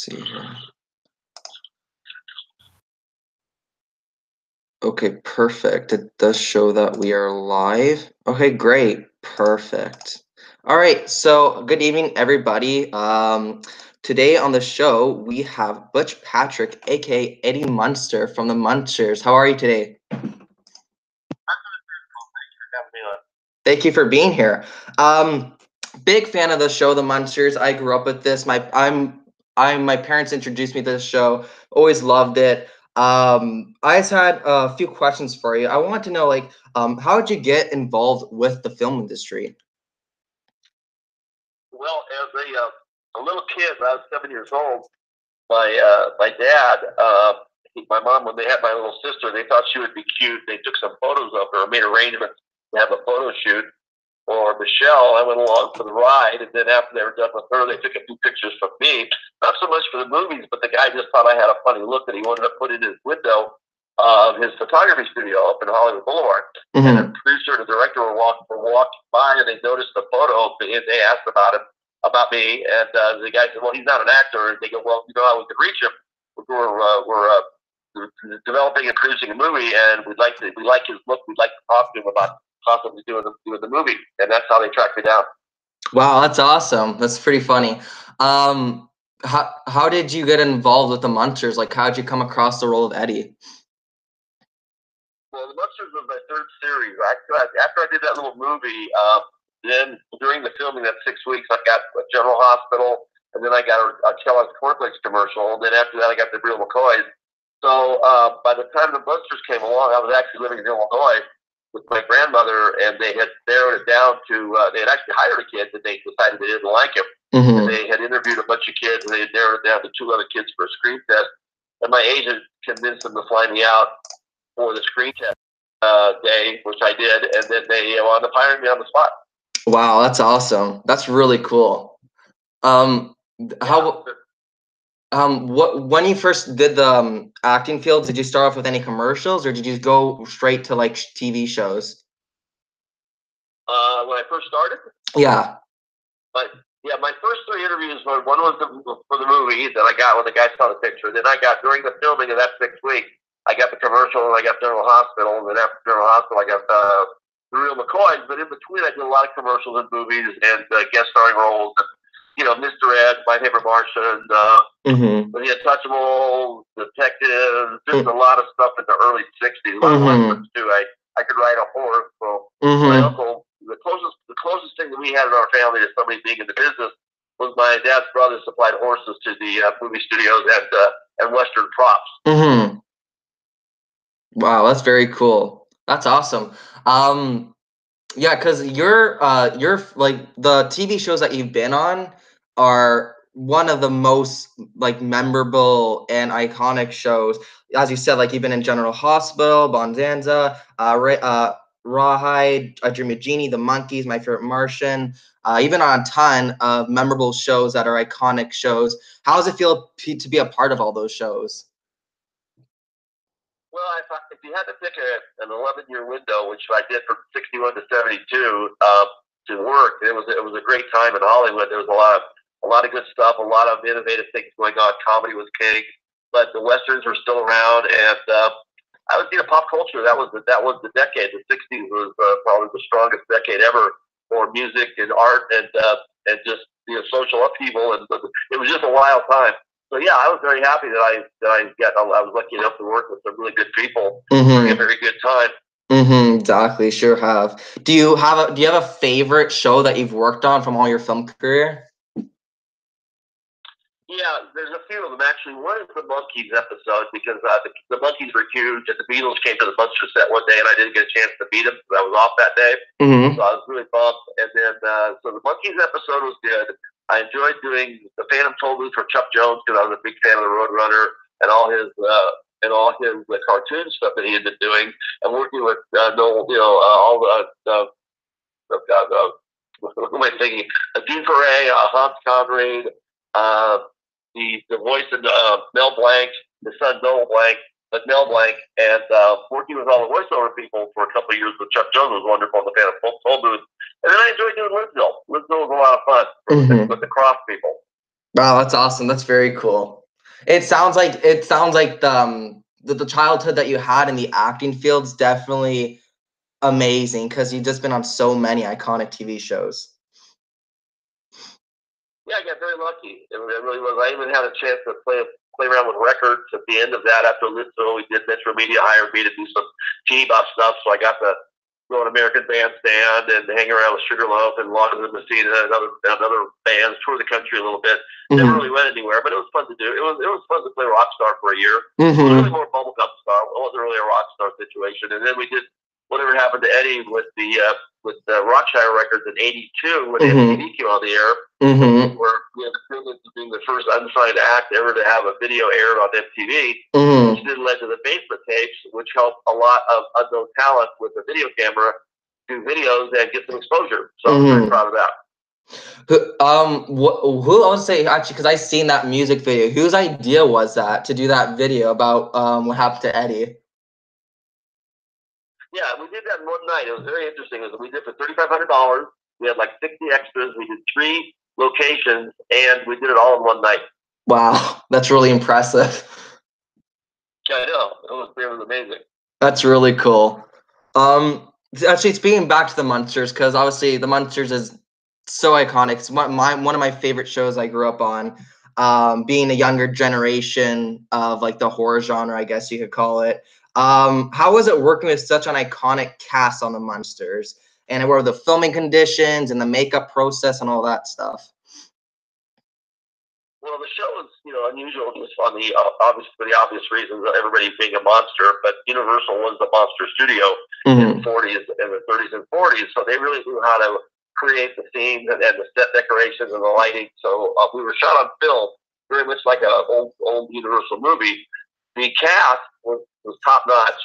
see here. Okay, perfect. It does show that we are live. Okay, great. Perfect. All right, so good evening, everybody. Today on the show, we have Butch Patrick, aka Eddie Munster from the Munsters. How are you today? Thank you for being here. Big fan of the show, The Munsters. I grew up with this. My parents introduced me to this show. Always loved it. I just had a few questions for you. I want to know, like, how did you get involved with the film industry? Well, as a little kid, when I was 7 years old, my dad, my mom, when they had my little sister, they thought she would be cute. They took some photos of her, made arrangements to have a photo shoot. Or Michelle, I went along for the ride, and then after they were done with her, they took a few pictures from me. Not so much for the movies, but the guy just thought I had a funny look that he wanted to put in his window of his photography studio up in Hollywood Boulevard. Mm-hmm. And the producer and the director were walking by, and they noticed the photo, and they asked about me, and the guy said, "Well, he's not an actor." And they go, "Well, you know how we could reach him? We're developing and producing a movie, and we like his look. We'd like to talk to him about possibly doing the movie," and that's how they tracked me down. Wow, that's awesome. That's pretty funny. How did you get involved with the Munsters? Like, how did you come across the role of Eddie? Well, the Munsters was my third series. After I did that little movie, then during the filming that 6 weeks, I got a General Hospital, and then I got a Kellogg's Cornflakes commercial, and then after that, I got the Real McCoys. So by the time the Munsters came along, I was actually living in Illinois with my grandmother, and they had narrowed it down to, they had actually hired a kid, but they decided they didn't like him. Mm-hmm. And they had interviewed a bunch of kids, and they had narrowed it down to 2 other kids for a screen test. And my agent convinced them to fly me out for the screen test day, which I did, and then they wound up hiring me on the spot. Wow, that's awesome. That's really cool. When you first did the acting field, did you start off with any commercials, or did you go straight to like TV shows? When I first started? Yeah. My first 3 interviews were, one was for the movie that I got when the guy saw the picture. Then I got, during the filming of that 6 weeks, I got the commercial, and I got General Hospital, and then after General Hospital, I got the Real McCoys. But in between, I did a lot of commercials and movies and guest starring roles. And, you know, Mr. Ed, My Neighbor Martian, The Untouchables, Detectives, just a lot of stuff in the early 60s. A lot of westerns, too. I could ride a horse. So my uncle, the closest thing that we had in our family to somebody being in the business was my dad's brother supplied horses to the movie studios and Western props. Mm-hmm. Wow, that's very cool. That's awesome. Yeah, because you're like, the TV shows that you've been on are one of the most like memorable and iconic shows. As you said, like, you've been in General Hospital, Bonanza, Rawhide, I Dream of Jeannie, The Monkees, My Favorite Martian, even on a ton of memorable shows that are iconic shows. How does it feel to be a part of all those shows? Well, if you had to pick an 11-year window, which I did from 61 to 72, to work, it was a great time in Hollywood. There was a lot of good stuff, a lot of innovative things going on. Comedy was king, but the westerns were still around, and I would say the pop culture, that was the decade. The 60s was probably the strongest decade ever for music and art and just, you know, social upheaval, and it was just a wild time. So yeah, I was very happy that I was lucky enough to work with some really good people. Mm-hmm. A very good time. Mm-hmm, exactly, sure have. Do you have a favorite show that you've worked on from all your film career? Yeah, there's a few of them actually. One is the Monkees episode, because the Monkees were huge, and the Beatles came to the Munster set one day, and I didn't get a chance to meet them because I was off that day. Mm-hmm. So I was really bummed. And then so the Monkees episode was good. I enjoyed doing the Phantom Toll Booth for Chuck Jones because I was a big fan of the Roadrunner and all his cartoon stuff that he had been doing, and working with Noel, you know, all what am I thinking? Dean Foray, Hans Conrad, the voice of Mel Blanc, the son Noel Blanc, but Mel Blanc, and working with all the voiceover people for a couple of years with Chuck Jones was wonderful in the Phantom Toll Booth. And then I enjoyed doing Lidsville. Lidsville was a lot of fun with the Cross people. Wow, that's awesome. That's very cool. It sounds like the childhood that you had in the acting field's definitely amazing because you've just been on so many iconic TV shows. Yeah, I got very lucky. It really was. I even had a chance to play around with records at the end of that. After Litzo, we did Metro Media hired me to do some team up stuff, so I got to go on American Bandstand and hang around with Sugarloaf and Lawson and Messina and other bands, tour the country a little bit. Never Mm-hmm. really went anywhere, but it was fun to do. It was fun to play rock star for a year. It was Mm-hmm. really more bubblegum star. It wasn't really a rock star situation. And then we did whatever happened to Eddie with the Rockshire Records in '82 when Mm-hmm. MTV came on the air. Mm-hmm. Where we had the privilege of being the first unsigned act ever to have a video aired on MTV, Mm-hmm. which then led to the basement tapes, which helped a lot of unknown talent with a video camera do videos and get some exposure. So I'm very Mm-hmm. proud of that. Who I would say actually because I seen that music video. Whose idea was that to do that video about what happened to Eddie? Yeah, we did that in one night. It was very interesting. We did for $3,500. We had like 60 extras. We did 3 locations, and we did it all in one night. Wow, that's really impressive. Yeah, I know. It was amazing. That's really cool. Actually, speaking back to the Munsters, because obviously the Munsters is so iconic. It's one of my favorite shows I grew up on. Being a younger generation of like the horror genre, I guess you could call it. How was it working with such an iconic cast on the Munsters? And what were the filming conditions and the makeup process and all that stuff? Well, the show was, unusual just on the obvious for the obvious reasons of everybody being a monster. But Universal was the monster studio in the Mm-hmm. 40s, in the 30s and 40s, so they really knew how to create the scenes and the set decorations and the lighting. So we were shot on film, very much like a old Universal movie. The cast was top notch.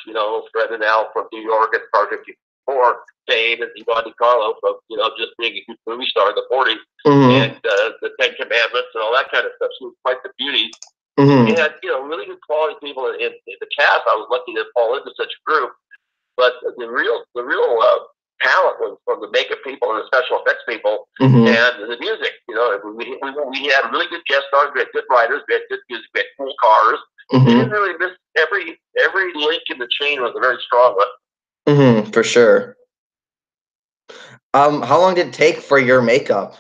Fred and Al from New York and Car 54 fame, and Yvonne Carlo from just being a huge movie star in the 40s, Mm-hmm. and the Ten Commandments and all that kind of stuff. She was quite the beauty. We Mm-hmm. had really good quality people in the cast. I was lucky to fall into such a group, but the real talent was from the makeup people and the special effects people Mm-hmm. and the music. We had really good guest stars. We had good writers. We had good music. We had cool cars. We didn't Mm-hmm. really miss every link in the chain was a very strong one. Mm-hmm. For sure. How long did it take for your makeup?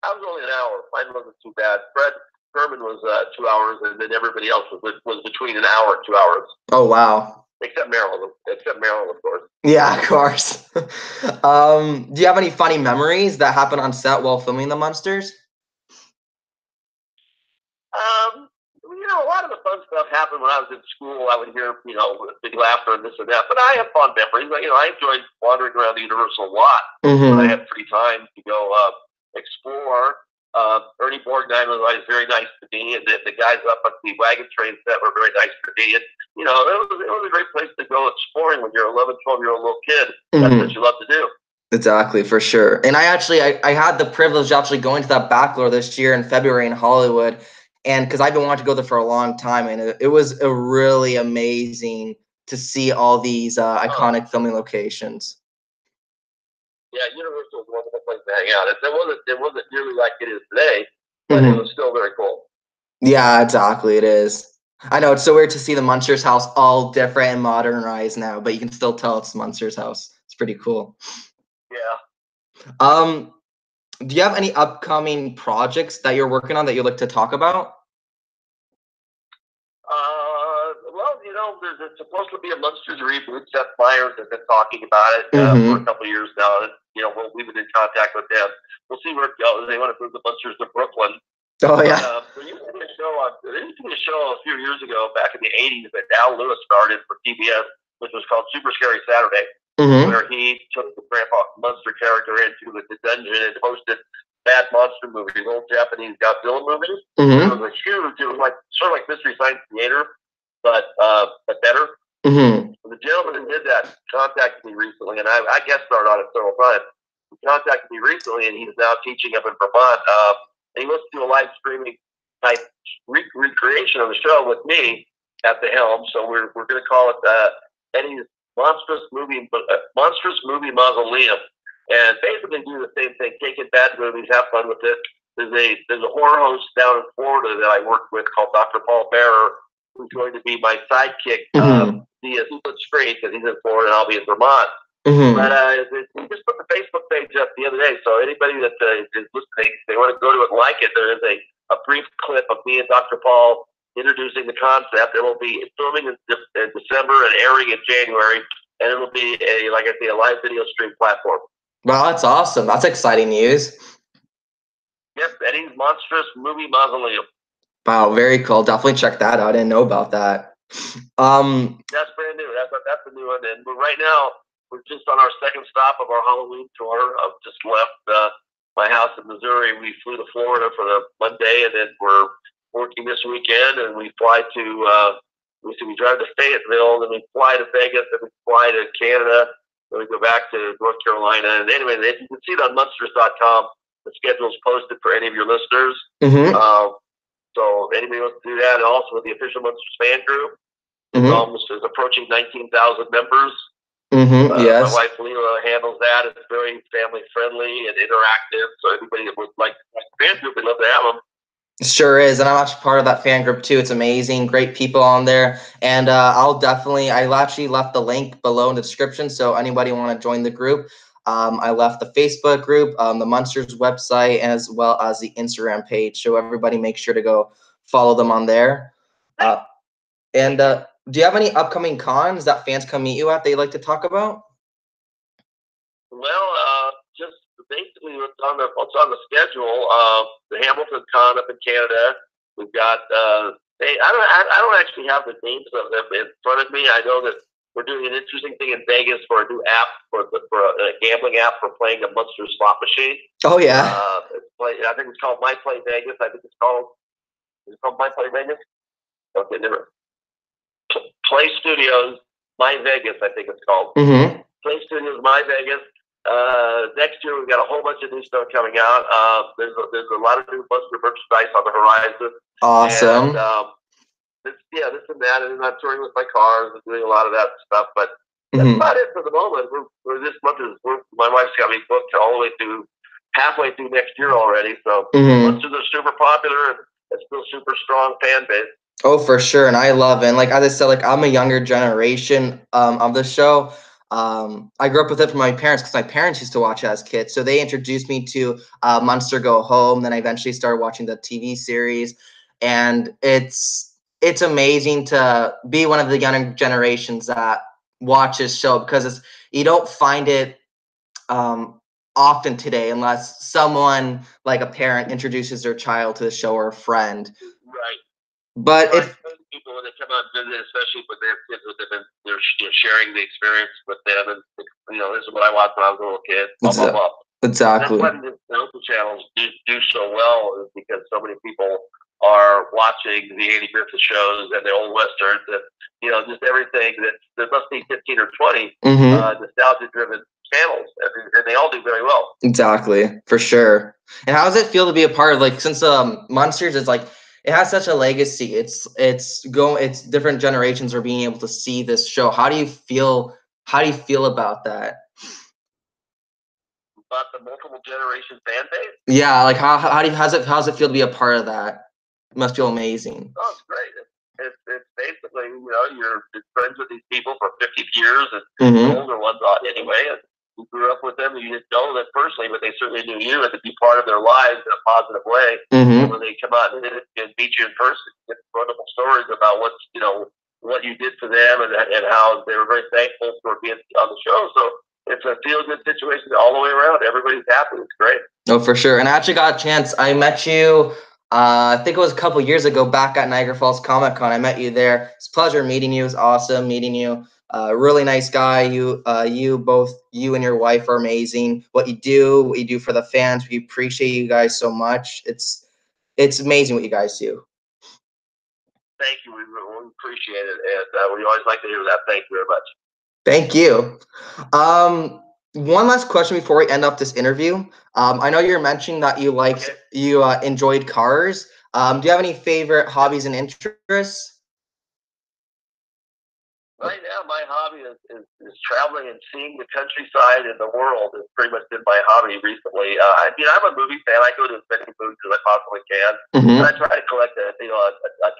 I was only an hour. Mine wasn't too bad. Fred Furman was 2 hours, and then everybody else was between an hour and 2 hours, Oh wow. except Maryland. Except Maryland, of course. Yeah, of course. Do you have any funny memories that happened on set while filming the Munsters? A lot of the fun stuff happened when I was in school. I would hear, big laughter and this and that. But I have fond memories. I enjoyed wandering around the Universal a lot when I Mm-hmm. had free time to go explore. Ernie Borgnine was always very nice to me, and the guys up at the wagon train set were very nice to me. And it was a great place to go exploring when you're 11, 12-year-old little kid. That's what Mm-hmm. you love to do. Exactly, for sure. And I had the privilege of actually going to that bachelor this year in February in Hollywood, and because I've been wanting to go there for a long time, and it was a really amazing to see all these Oh, iconic filming locations. yeah, Universal was a wonderful place to hang out. It wasn't nearly like it is today, but it Mm-hmm. was still very cool. Yeah, exactly. It is. I know it's so weird to see the Munsters house all different and modernized now, but you can still tell it's Munsters house. It's pretty cool. Yeah. Um, do you have any upcoming projects that you're working on that you'd like to talk about? Well, there's supposed to be a Munsters reboot. Seth Meyers has been talking about it for a Mm-hmm. couple of years now. And, we've been in contact with them. We'll see where it goes. They want to move the Munsters to Brooklyn. Oh But yeah. there used to be a show a few years ago, back in the '80s, that Al Lewis started for TBS, which was called Super Scary Saturday, Mm-hmm. where he took the Grandpa Munster character into the dungeon and hosted bad monster movies, old Japanese Godzilla movies. It Mm-hmm. was it was like sort of like Mystery Science Theater, but better. Mm-hmm. The gentleman who did that contacted me recently, and I guest starred on it several times. He contacted me recently, and he's now teaching up in Vermont. And he wants to do a live streaming type recreation of the show with me at the helm. So we're going to call it Eddie's Monstrous Movie Mausoleum, and basically do the same thing: take in bad movies, have fun with it, there's a horror host down in Florida that I work with called Dr. Paul Bearer, who's going to be my sidekick via split screen because he's in Florida and I'll be in Vermont. But we just put the Facebook page up the other day, so anybody that is listening, if they want to go to it and like it, there is a brief clip of me and Dr. Paul introducing the concept. It will be filming in December and airing in January, and it will be like I say, a live video stream platform. Wow, that's awesome. That's exciting news. Yep, Eddie's Monstrous Movie Mausoleum. Wow, very cool. Definitely check that out. I didn't know about that. That's brand new. That's a new one. And right now, we're just on our second stop of our Halloween tour. I've just left my house in Missouri. We flew to Florida for the Monday, and then we're working this weekend. And we fly to we drive to Fayetteville, then we fly to Vegas, then we fly to Canada, then we go back to North Carolina. And anyway, you can see it on Munsters.com. The schedule's posted for any of your listeners. So anybody wants to do that, and also with the official Munsters fan group, is approaching 19,000 members. Yes. My wife Leela handles that. It's very family friendly and interactive. So anybody that would like the fan group, we'd love to have them. Sure is, and I'm actually part of that fan group too. It's amazing, great people on there, and I actually left the link below in the description. So anybody want to join the group, I left the Facebook group, the Munsters website, as well as the Instagram page. So everybody make sure to go follow them on there. And do you have any upcoming cons that fans come meet you at that you'd like to talk about? Well, just basically what's on the schedule. The Hamilton Con up in Canada. We've got. I don't actually have the names of them in front of me. I know that we're doing an interesting thing in Vegas for a new app for a gambling app for playing a Munsters slot machine. Oh yeah. I think it's called My Play Vegas. I think it's called. Is it called My Play Vegas? Okay, never. Play Studios My Vegas, I think it's called. Play Studios My Vegas. Next year we've got a whole bunch of new stuff coming out. There's a lot of new Munster merchandise on the horizon. Awesome. And, this and that, and I'm touring with my cars and doing a lot of that stuff. But that's about it for the moment. We're this month my wife's got me booked all the way through halfway through next year already. So Munsters are super popular and it's still super strong fan base. Oh, for sure, and I love it. And like as I said, like I'm a younger generation of the show. I grew up with it from my parents because my parents used to watch it as kids. So they introduced me to Munster Go Home. Then I eventually started watching the TV series, and it's amazing to be one of the younger generations that watch this show because you don't find it often today unless someone like a parent introduces their child to the show or a friend. Right. But if people when they come out and visit, especially when they have kids with them, and they're sharing the experience with them, and this is what I watched when I was a little kid. Exactly. That's why the local channels do so well, is because so many people are watching the Andy Griffith shows and the old westerns, and just everything that there must be 15 or 20 nostalgia-driven channels, and they all do very well. Exactly, for sure. And how does it feel to be a part of since Munsters is it has such a legacy. It's different generations are being able to see this show. How do you feel about that? About the multiple generation fan base? Yeah, how's it feel to be a part of that? It must feel amazing. Oh, it's great. It's basically, you're friends with these people for 50 years, and the older ones anyway, and you grew up with them, and you didn't know them personally, but they certainly knew you, and to be part of their lives in a positive way. And when they come out and meet you in person, get wonderful stories about what you did for them, and how they were very thankful for being on the show. So it's a feel-good situation all the way around. Everybody's happy. It's great. Oh, for sure. And I actually got a chance. I met you. I think it was a couple years ago back at Niagara Falls Comic Con. I met you there. It's a pleasure meeting you. It was awesome meeting you. Really nice guy. You and your wife are amazing. What you do for the fans. We appreciate you guys so much. It's amazing what you guys do. Thank you. We appreciate it, and we always like to hear that. Thank you very much. Thank you. One last question before we end up this interview. I know you're mentioning that you enjoyed cars. Do you have any favorite hobbies and interests? Right now, my hobby is traveling and seeing the countryside and the world. Has pretty much been my hobby recently. I mean, I'm a movie fan. I go to as many movies as I possibly can, and I try to collect a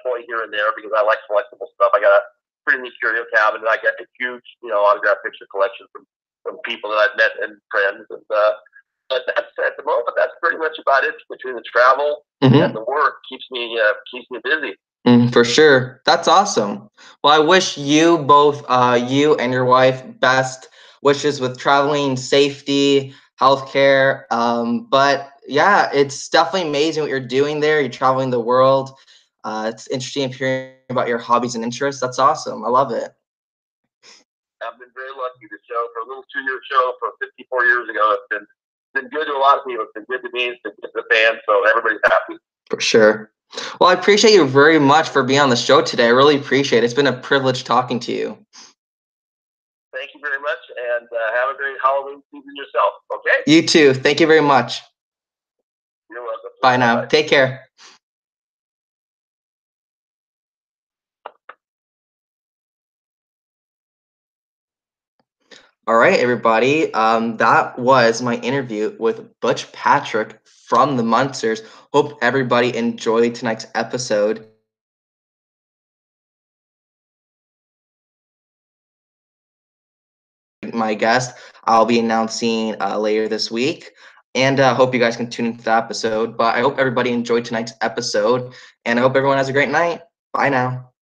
toy here and there because I like collectible stuff. I got a pretty neat curio cabinet. I got a huge autograph picture collection from people that I've met and friends. And but that's at the moment. That's pretty much about it. Between the travel and the work, keeps me busy. For sure. That's awesome. Well, I wish you both, you and your wife, best wishes with traveling, safety, healthcare. But yeah, it's definitely amazing what you're doing there. You're traveling the world. It's interesting hearing about your hobbies and interests. That's awesome. I love it. I've been very lucky. The show, for a little 2-year show from 54 years ago, it's been good to a lot of people. It's been good to me. It's been good to the fans. So everybody's happy. For sure. Well, I appreciate you very much for being on the show today. I really appreciate it. It's been a privilege talking to you. Thank you very much, and have a great Halloween season yourself, okay? You too. Thank you very much. You're welcome. Bye now. Bye. Take care. All right, everybody. That was my interview with Butch Patrick from the Munsters. Hope everybody enjoyed tonight's episode. My guest, I'll be announcing later this week, and hope you guys can tune into the episode. But I hope everybody enjoyed tonight's episode, and I hope everyone has a great night. Bye now.